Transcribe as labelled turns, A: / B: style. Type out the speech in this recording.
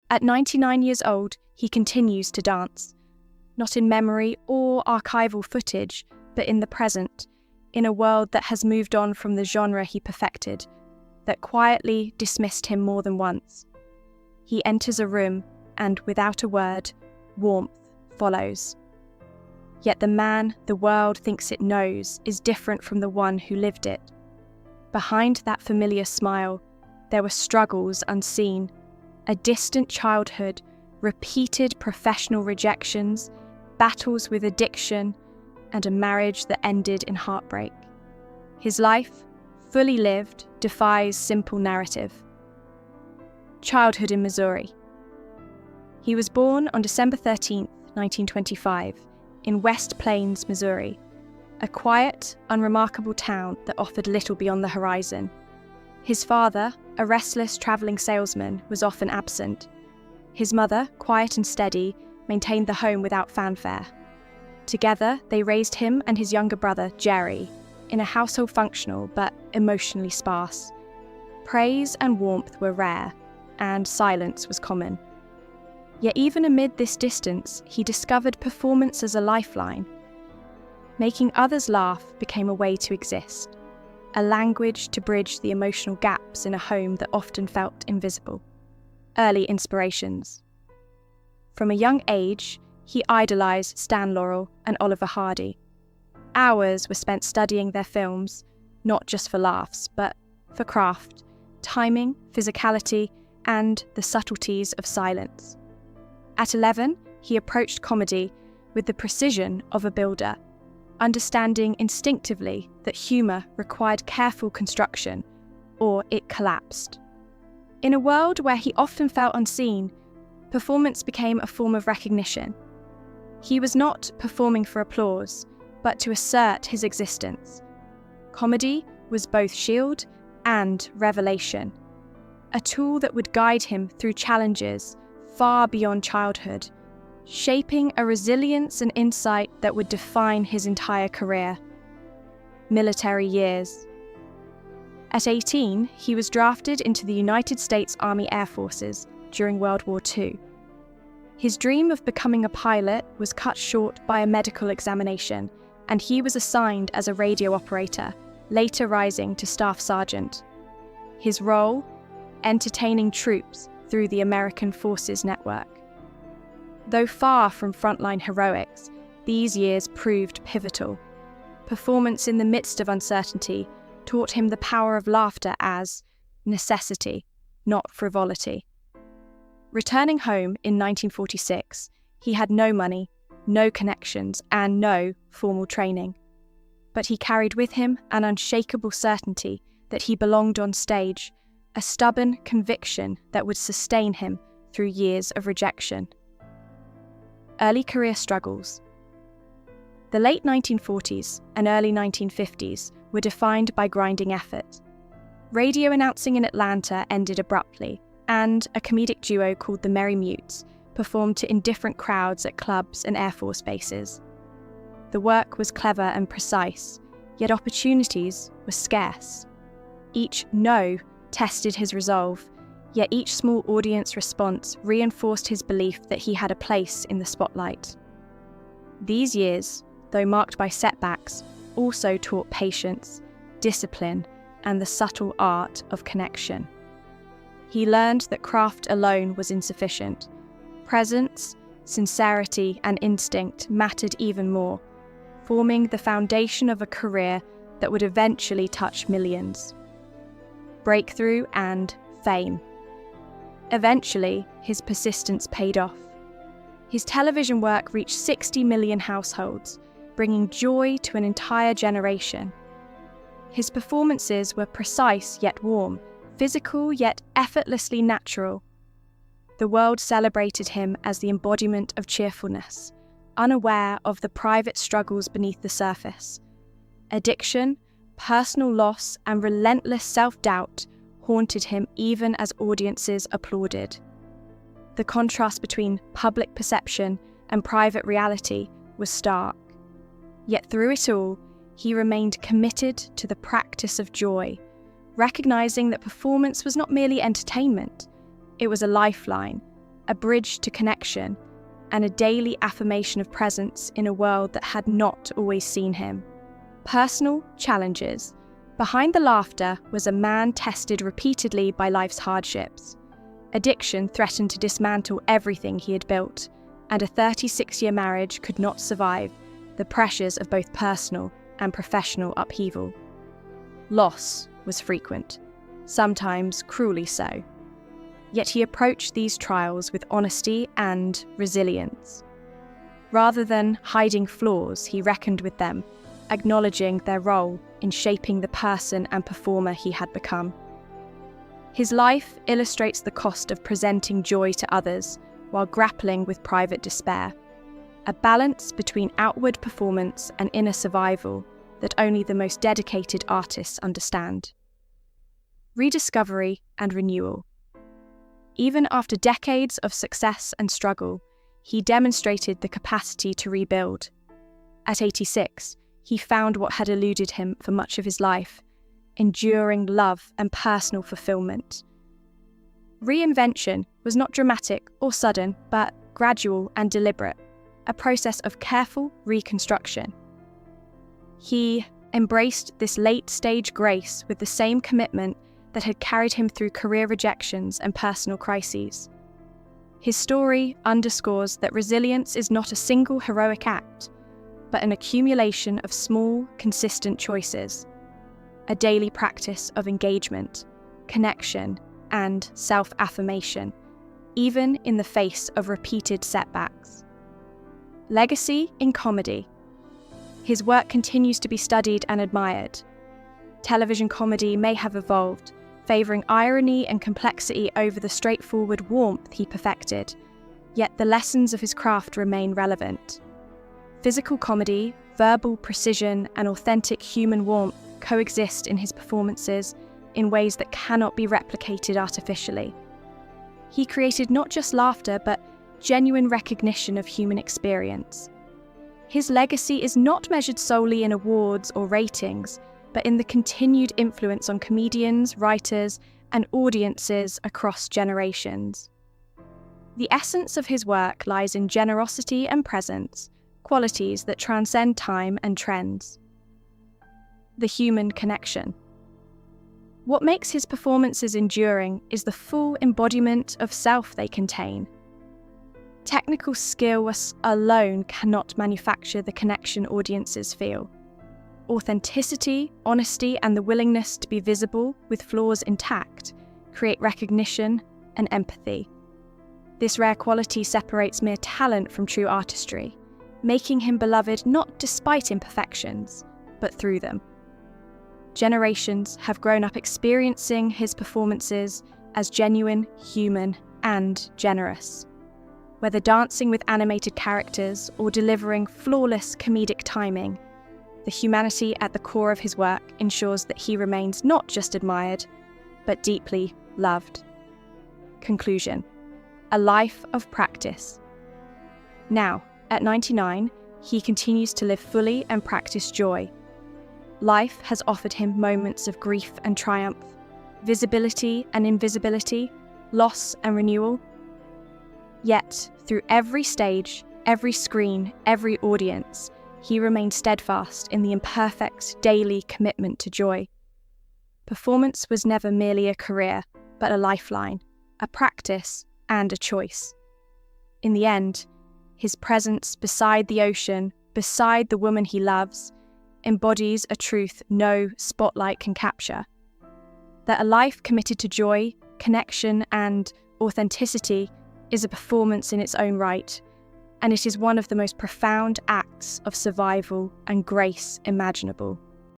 A: At 99 years old, he continues to dance, not in memory or archival footage, but in the present, in a world that has moved on from the genre he perfected, that quietly dismissed him more than once. He enters a room, and without a word, warmth follows. Yet the man the world thinks it knows is different from the one who lived it. Behind that familiar smile, there were struggles unseen, a distant childhood, repeated professional rejections, battles with addiction, and a marriage that ended in heartbreak. His life, fully lived, defies simple narrative. Childhood in Missouri. He was born on December 13, 1925, in West Plains, Missouri, a quiet, unremarkable town that offered little beyond the horizon. His father, a restless travelling salesman, was often absent. His mother, quiet and steady, maintained the home without fanfare. Together, they raised him and his younger brother, Jerry, in a household functional but emotionally sparse. Praise and warmth were rare, and silence was common. Yet even amid this distance, he discovered performance as a lifeline. Making others laugh became a way to exist, a language to bridge the emotional gaps in a home that often felt invisible. Early inspirations. From a young age, he idolised Stan Laurel and Oliver Hardy. Hours were spent studying their films, not just for laughs, but for craft, timing, physicality, and the subtleties of silence. At 11, he approached comedy with the precision of a builder, understanding instinctively that humour required careful construction, or it collapsed. In a world where he often felt unseen, performance became a form of recognition. He was not performing for applause, but to assert his existence. Comedy was both shield and revelation, a tool that would guide him through challenges far beyond childhood, shaping a resilience and insight that would define his entire career. Military years. At 18, he was drafted into the United States Army Air Forces during World War II. His dream of becoming a pilot was cut short by a medical examination, and he was assigned as a radio operator, later rising to staff sergeant. His role? Entertaining troops through the American Forces Network. Though far from frontline heroics, these years proved pivotal. Performance in the midst of uncertainty taught him the power of laughter as necessity, not frivolity. Returning home in 1946, he had no money, no connections, and no formal training. But he carried with him an unshakable certainty that he belonged on stage, a stubborn conviction that would sustain him through years of rejection. Early career struggles. The late 1940s and early 1950s were defined by grinding effort. Radio announcing in Atlanta ended abruptly, and a comedic duo called the Merry Mutes performed to indifferent crowds at clubs and Air Force bases. The work was clever and precise, yet opportunities were scarce. Each no tested his resolve, yet each small audience response reinforced his belief that he had a place in the spotlight. These years, though marked by setbacks, also taught patience, discipline, and the subtle art of connection. He learned that craft alone was insufficient. Presence, sincerity, and instinct mattered even more, forming the foundation of a career that would eventually touch millions. Breakthrough and fame. Eventually, his persistence paid off. His television work reached 60 million households, bringing joy to an entire generation. His performances were precise yet warm, physical yet effortlessly natural. The world celebrated him as the embodiment of cheerfulness, unaware of the private struggles beneath the surface. Addiction, personal loss, and relentless self-doubt haunted him even as audiences applauded. The contrast between public perception and private reality was stark. Yet through it all, he remained committed to the practice of joy, recognizing that performance was not merely entertainment, it was a lifeline, a bridge to connection, and a daily affirmation of presence in a world that had not always seen him. Personal challenges. Behind the laughter was a man tested repeatedly by life's hardships. Addiction threatened to dismantle everything he had built, and a 36-year marriage could not survive the pressures of both personal and professional upheaval. Loss was frequent, sometimes cruelly so. Yet he approached these trials with honesty and resilience. Rather than hiding flaws, he reckoned with them, acknowledging their role in shaping the person and performer he had become. His life illustrates the cost of presenting joy to others while grappling with private despair, a balance between outward performance and inner survival that only the most dedicated artists understand. Rediscovery and renewal. Even after decades of success and struggle, he demonstrated the capacity to rebuild. At 86, he found what had eluded him for much of his life: enduring love and personal fulfillment. Reinvention was not dramatic or sudden, but gradual and deliberate, a process of careful reconstruction. He embraced this late-stage grace with the same commitment that had carried him through career rejections and personal crises. His story underscores that resilience is not a single heroic act, but an accumulation of small, consistent choices, a daily practice of engagement, connection, and self-affirmation, even in the face of repeated setbacks. Legacy in comedy. His work continues to be studied and admired. Television comedy may have evolved, favouring irony and complexity over the straightforward warmth he perfected, yet the lessons of his craft remain relevant. Physical comedy, verbal precision, and authentic human warmth coexist in his performances in ways that cannot be replicated artificially. He created not just laughter, but genuine recognition of human experience. His legacy is not measured solely in awards or ratings, but in the continued influence on comedians, writers, and audiences across generations. The essence of his work lies in generosity and presence, qualities that transcend time and trends. The human connection. What makes his performances enduring is the full embodiment of self they contain. Technical skill alone cannot manufacture the connection audiences feel. Authenticity, honesty, and the willingness to be visible with flaws intact create recognition and empathy. This rare quality separates mere talent from true artistry, making him beloved not despite imperfections, but through them. Generations have grown up experiencing his performances as genuine, human, and generous. Whether dancing with animated characters or delivering flawless comedic timing, the humanity at the core of his work ensures that he remains not just admired, but deeply loved. Conclusion: a life of practice. Now, at 99, he continues to live fully and practice joy. Life has offered him moments of grief and triumph, visibility and invisibility, loss and renewal. Yet, through every stage, every screen, every audience, he remained steadfast in the imperfect daily commitment to joy. Performance was never merely a career, but a lifeline, a practice, and a choice. In the end, his presence beside the ocean, beside the woman he loves, embodies a truth no spotlight can capture: that a life committed to joy, connection, and authenticity is a performance in its own right, and it is one of the most profound acts of survival and grace imaginable.